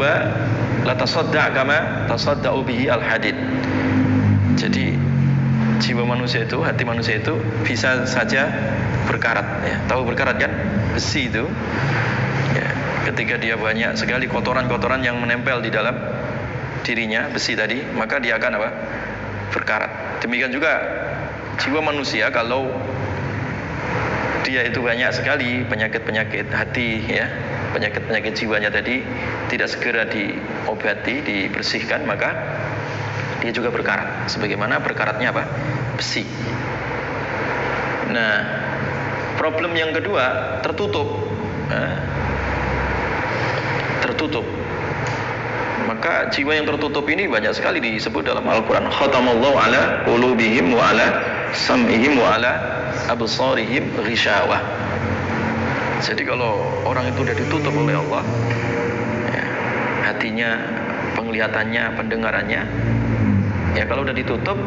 jiwa la tasadda kama tasadda'u bihi al-hadid. Jadi jiwa manusia itu, hati manusia itu bisa saja berkarat ya. Tahu berkarat kan? Besi itu ya, ketika dia banyak sekali kotoran-kotoran yang menempel di dalam dirinya, besi tadi, maka dia akan apa? Berkarat. Demikian juga jiwa manusia, kalau dia itu banyak sekali penyakit-penyakit hati ya, penyakit-penyakit jiwanya tadi tidak segera diobati, dibersihkan, maka dia juga berkarat. Sebagaimana berkaratnya apa? Besi. Nah, problem yang kedua, tertutup. Tertutup. Maka jiwa yang tertutup ini banyak sekali disebut dalam Al-Quran. Khatamallahu ala qulubihim wa ala sam'ihim wa ala absarihim ghishawah. Jadi kalau orang itu sudah ditutup oleh Allah ya, hatinya, penglihatannya, pendengarannya ya, kalau sudah ditutup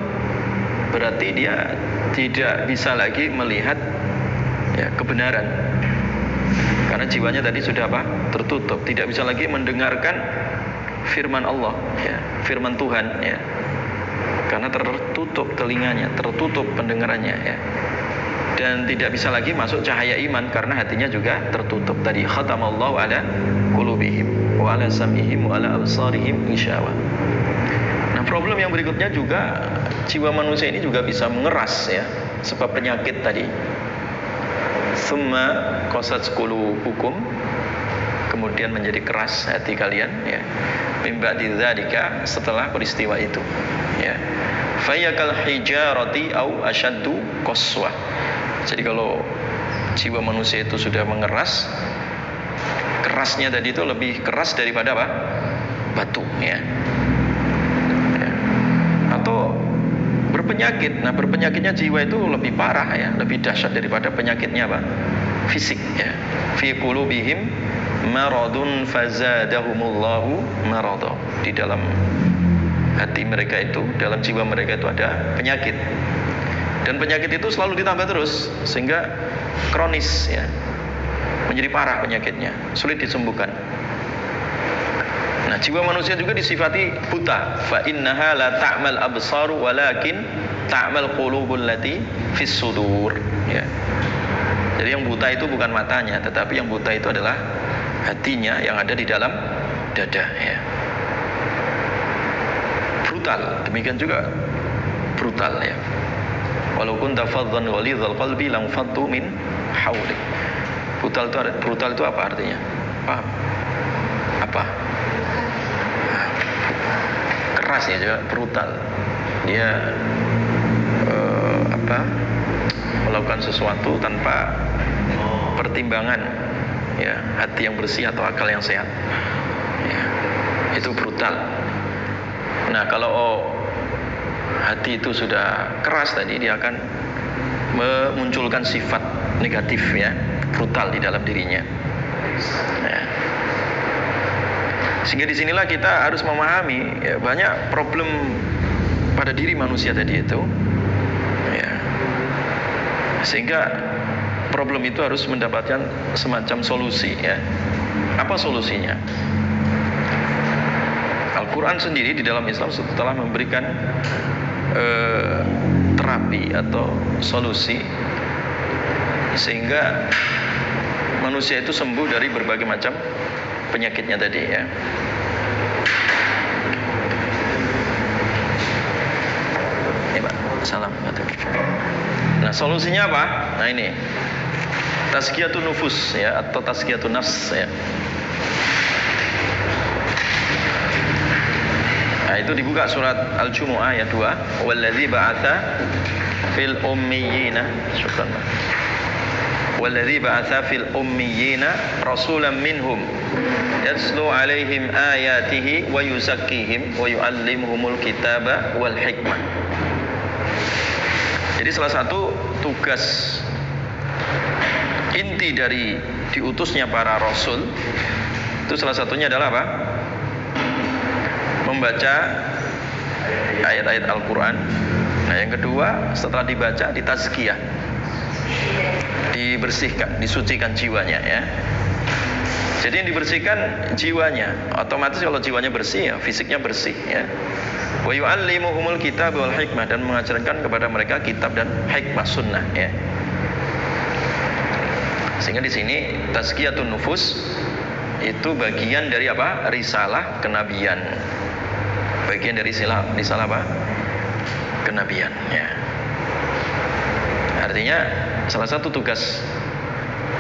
berarti dia tidak bisa lagi melihat ya, kebenaran. Karena jiwanya tadi sudah apa? Tertutup, tidak bisa lagi mendengarkan firman Allah ya, firman Tuhan ya. Karena tertutup telinganya, tertutup pendengarannya ya. Dan tidak bisa lagi masuk cahaya iman karena hatinya juga tertutup. Tadi khatamallahu ala qulubihim wa ala sam'ihim wa ala absarihim ghishawah. Nah, problem yang berikutnya juga jiwa manusia ini juga bisa mengeras ya, sebab penyakit tadi. Summa qasat qulubukum, kemudian menjadi keras hati kalian ya. Min ba'di dzalika, setelah peristiwa itu ya. Fayakal hijarati au asyaddu qaswah. Jadi kalau jiwa manusia itu sudah mengeras, kerasnya tadi itu lebih keras daripada apa? Batu ya. Atau berpenyakit. Nah, berpenyakitnya jiwa itu lebih parah ya, lebih dahsyat daripada penyakitnya apa? Fisik ya. Fi qulubihim maradun fazadahumullahu marada. Di dalam hati mereka itu, dalam jiwa mereka itu ada penyakit. Dan penyakit itu selalu ditambah terus sehingga kronis ya. Menjadi parah penyakitnya, sulit disembuhkan. Nah, jiwa manusia juga disifati buta. Fa innaha la ta'mal absaru walakin ta'mal qulubul lati fis sudur ya. Jadi yang buta itu bukan matanya, tetapi yang buta itu adalah hatinya yang ada di dalam dada ya. Brutal, demikian juga brutal ya. Walau kunta faddan ghalidhal qalbi lam faddu min hawlik. Brutal itu apa artinya? Paham? Apa? Keras ya, juga brutal. Dia melakukan sesuatu tanpa pertimbangan ya, hati yang bersih atau akal yang sehat ya, itu brutal. Nah, kalau hati itu sudah keras tadi, dia akan memunculkan sifat negatif ya, brutal di dalam dirinya ya. Sehingga disinilah kita harus memahami ya, banyak problem pada diri manusia tadi itu ya. Sehingga problem itu harus mendapatkan semacam solusi ya. Apa solusinya? Al-Quran sendiri di dalam Islam setelah memberikan terapi atau solusi sehingga manusia itu sembuh dari berbagai macam penyakitnya tadi ya. Ini Pak, salam. Nah, solusinya apa? Nah, ini tazkiyatun nufus ya, atau tazkiyatun nafs ya. Nah, itu dibuka surat Al-Jumu'ah ayat 2. Walladzi ba'atsa fil ummiyina, syukran. Walladzi ba'atsa fil ummiyina rasulan minhum yatslu 'alaihim ayatihi wa yuzakkihim wa yu'allimuhumul kitaba wal hikmah. Jadi salah satu tugas inti dari diutusnya para rasul itu salah satunya adalah apa? Membaca ayat-ayat Al-Quran. Nah, yang kedua, setelah dibaca, ditazkiyah, dibersihkan, disucikan jiwanya ya. Jadi yang dibersihkan jiwanya. Otomatis kalau jiwanya bersih ya fisiknya bersih ya. Wa yu'allimuhumul kitab wal hikmah, dan mengajarkan kepada mereka kitab dan hikmah sunnah ya. Sehingga di sini tazkiyatun nufus itu bagian dari apa? Risalah kenabian. Bagian dari risalah apa? Kenabian ya. Artinya salah satu tugas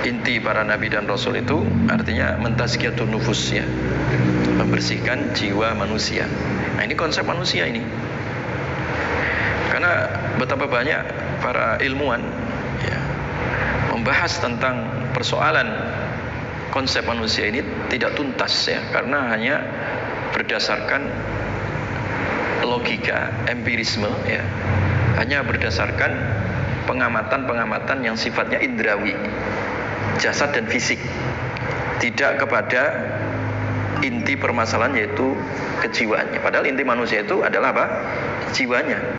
inti para nabi dan rasul itu artinya mentazkiyatun nufus ya, membersihkan jiwa manusia. Nah ini konsep manusia ini, karena betapa banyak para ilmuwan ya, membahas tentang persoalan konsep manusia ini tidak tuntas ya, karena hanya berdasarkan logika empirisme ya, hanya berdasarkan pengamatan-pengamatan yang sifatnya indrawi, jasad dan fisik, tidak kepada inti permasalahan yaitu kejiwaannya. Padahal inti manusia itu adalah apa? Jiwanya.